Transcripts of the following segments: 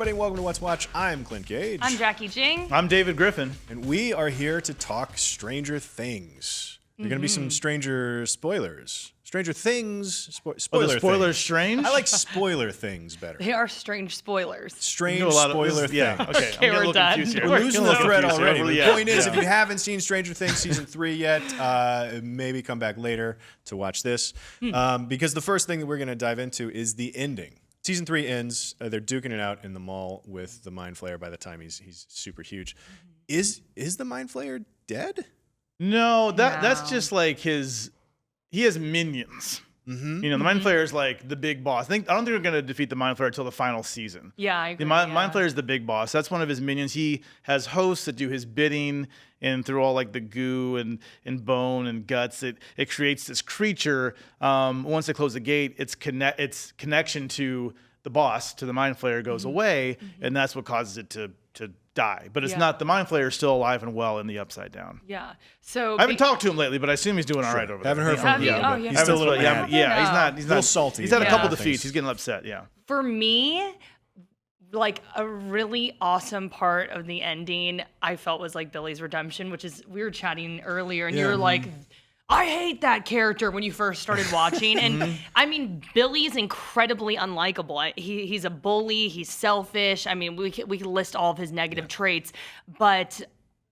everybody, and welcome to What's Watch. I'm Clint Gage. I'm Jacki Jing. I'm David Griffin. And we are here to talk Stranger Things. There are going to be some Stranger spoilers. Stranger Things, spoiler Spoilers things. strange? I like spoiler things better. They are strange spoilers. Strange spoiler things. Yeah, okay. Okay, we're done. We're losing the thread already. Really, The point is, if you haven't seen Stranger Things Season 3 yet, maybe come back later to watch this. Because the first thing that we're going to dive into is the ending. Season 3 ends. They're duking it out in the mall with the Mind Flayer by the time he's super huge. Is the Mind Flayer dead? No, that's just like his. He has minions. Mm-hmm. You know, the Mind Flayer is like the big boss. I don't think they're going to defeat the Mind Flayer until the final season. Yeah, I agree. The Mind Flayer is the big boss. That's one of his minions. He has hosts that do his bidding, and through all like the goo and bone and guts, it creates this creature. Once they close the gate, its connection to the boss, to the Mind Flayer, goes away, and that's what causes it to die. But it's not, the Mind Flayer is still alive and well in the Upside Down. Yeah. So I haven't talked to him lately, but I assume he's doing all right over there. Haven't heard from him yet. Oh, But yeah. he's still a little mad. He's not a little salty. He's had a couple about defeats. things. He's getting upset. Yeah. For me, like a really awesome part of the ending, I felt was like Billy's redemption, which is, we were chatting earlier, and you were like, I hate that character when you first started watching. And I mean, Billy's incredibly unlikable. He's a bully. He's selfish. I mean, we could list all of his negative traits, but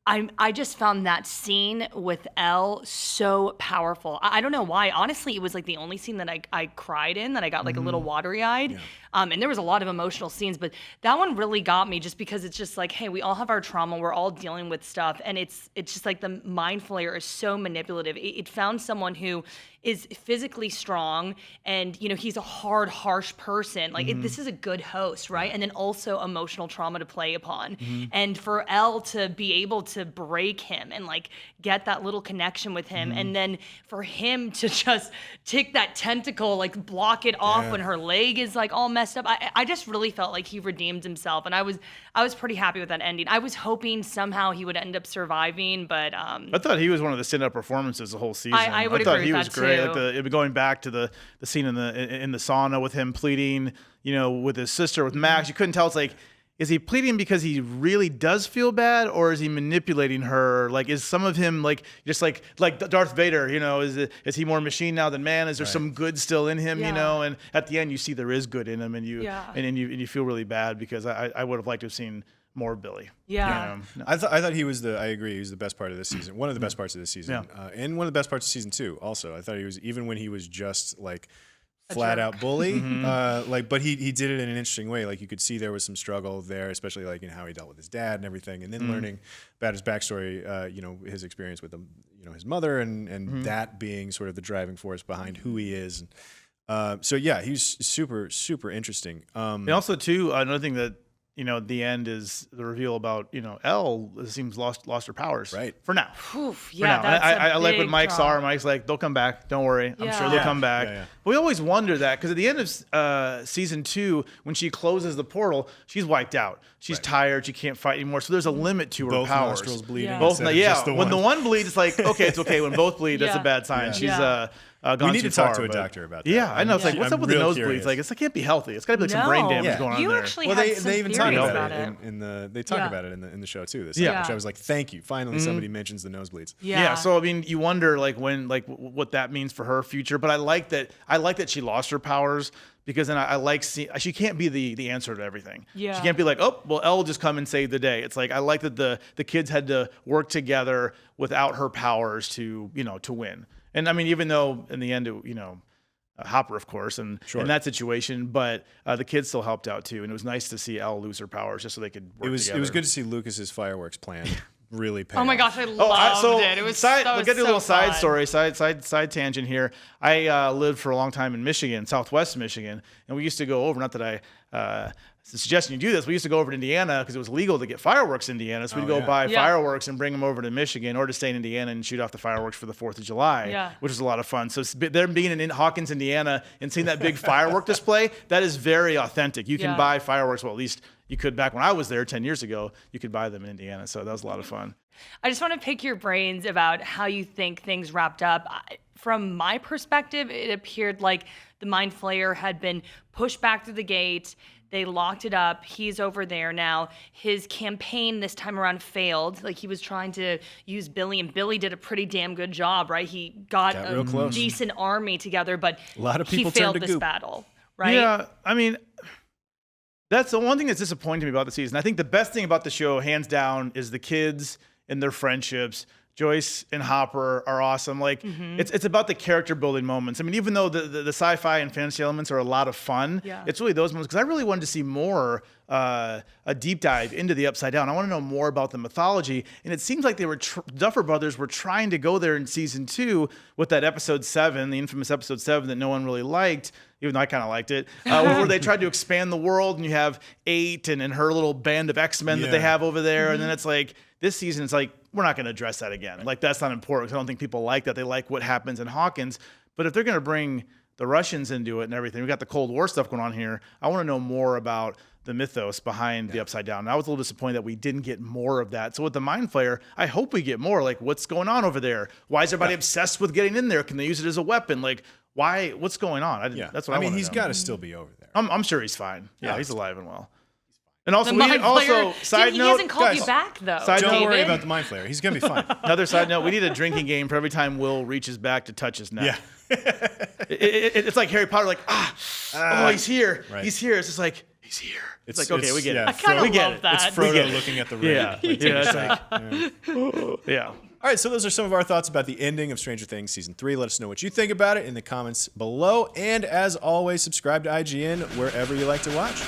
I just found that scene with Elle so powerful. I don't know why. Honestly, it was like the only scene that I cried in, that I got like a little watery-eyed. Yeah. And there was a lot of emotional scenes, but that one really got me, just because it's just like, hey, we all have our trauma. We're all dealing with stuff. And it's just like the Mind Flayer is so manipulative. It found someone who is physically strong, and, you know, he's a hard, harsh person. Like, this is a good host, right? And then also emotional trauma to play upon. And for Elle to be able to break him and like get that little connection with him, and then for him to just take that tentacle, like block it off when her leg is like all messed up. I just really felt like he redeemed himself, and I was pretty happy with that ending. I was hoping somehow he would end up surviving, but I thought he was one of the stand-up performances the whole season. I would thought agree he with was that great. too. Like going back to the scene in the sauna with him pleading, you know, with his sister, with Max. You couldn't tell. It's like, is he pleading because he really does feel bad, or is he manipulating her? Like, is some of him like just like Darth Vader? You know, is he more machine now than man? Is there some good still in him? You know, and at the end you see there is good in him, and you feel really bad, because I would have liked to have seen more Billy. Yeah. You know? I thought he was I agree, he was the best part of this season. One of the best parts of this season. Yeah. And one of the best parts of season 2 also. I thought he was, even when he was just like flat out bully, but he did it in an interesting way. Like, you could see there was some struggle there, especially like in how he dealt with his dad and everything, and then learning about his backstory, you know, his experience with his mother, and that being sort of the driving force behind who he is. So yeah, he's super, super interesting. And also too, another thing that, you know, at the end is the reveal about, you know, Elle seems lost her powers. Right. For now. Oof, For yeah, now. that's I like what big Mike's drop. are. Mike's like, they'll come back. Don't worry. I'm sure they'll come back. Yeah. But we always wonder that, because at the end of season 2, when she closes the portal, she's wiped out. She's tired. She can't fight anymore. So there's a limit to her Both powers. nostrils bleeding. Yeah. Both, instead of just the when one. the one bleeds, it's like, okay, it's okay. When both bleed, that's a bad sign. She's gone We need too to talk far, to a but- doctor about that. Yeah, I know. It's like, what's I'm up with the real nosebleeds? curious. Like, it can't be healthy. It's got to be like some brain damage going on You there. actually Well, had some they even talk theories about it. it they talk about it in the show too. This Yeah. which I was like, thank you. Finally, somebody mentions the nosebleeds. Yeah. So I mean, you wonder like what that means for her future. But I like that she lost her powers, because then I like seeing, she can't be the answer to everything. Yeah. She can't be like, oh, well, Elle will just come and save the day. It's like, I like that the kids had to work together without her powers to win. And I mean, even though in the end, Hopper, of course, and in that situation, but the kids still helped out too. And it was nice to see Elle lose her powers just so they could work together. It was good to see Lucas's fireworks plan really pay Oh my off. gosh, I loved it. It was I'll get to a little fun. side tangent here. I lived for a long time in Michigan, Southwest Michigan, and we used to go over. Not that I suggesting you do this. We used to go over to Indiana because it was legal to get fireworks in Indiana. So we'd go buy fireworks and bring them over to Michigan, or to stay in Indiana and shoot off the fireworks for the 4th of July, which was a lot of fun. So them being in Hawkins, Indiana, and seeing that big firework display, that is very authentic. You can buy fireworks. Well, at least you could back when I was there 10 years ago. You could buy them in Indiana. So that was a lot of fun. I just want to pick your brains about how you think things wrapped up. From my perspective, it appeared like the Mind Flayer had been pushed back through the gate. They locked it up. He's over there now. His campaign this time around failed. Like, he was trying to use Billy, and Billy did a pretty damn good job, right? He got real close. decent army together, but A lot of people he failed turned to this goop. battle, right? Yeah, I mean, that's the one thing that's disappointing to me about the season. I think the best thing about the show, hands down, is the kids and their friendships. Joyce and Hopper are awesome. Like, it's about the character building moments. I mean, even though the sci-fi and fantasy elements are a lot of fun, it's really those moments, because I really wanted to see more a deep dive into the Upside Down. I want to know more about the mythology, and it seems like they were Duffer Brothers were trying to go there in season 2 with that episode 7, the infamous episode 7 that no one really liked, even though I kind of liked it, where they tried to expand the world, and you have 8 and her little band of X-Men that they have over there, and then it's like, this season, it's like, we're not going to address that again. Like, that's not important, 'cause I don't think people like that. They like what happens in Hawkins. But if they're going to bring the Russians into it and everything, we got the Cold War stuff going on here. I want to know more about the mythos behind the Upside Down. And I was a little disappointed that we didn't get more of that. So with the Mind Flayer, I hope we get more. Like, what's going on over there? Why is everybody obsessed with getting in there? Can they use it as a weapon? Like, why? What's going on? That's what I mean, wanna he's know. got to still be over there. I'm sure he's fine. Yeah, he's alive and well. And The also, Mind Flayer. side He note, hasn't called guys, you back, though. side Don't note, worry David. about the Mind Flayer. He's going to be fine. another side note, we need a drinking game for every time Will reaches back to touch his neck. Yeah. It's like Harry Potter, like, oh, he's here. Right. He's here. It's just like, he's here. It's like, okay, we get it. I kind We of get love it. that. It's Frodo looking at the ring. Yeah. It's like, yeah. All right, so those are some of our thoughts about the ending of Stranger Things Season 3. Let us know what you think about it in the comments below. And as always, subscribe to IGN wherever you like to watch.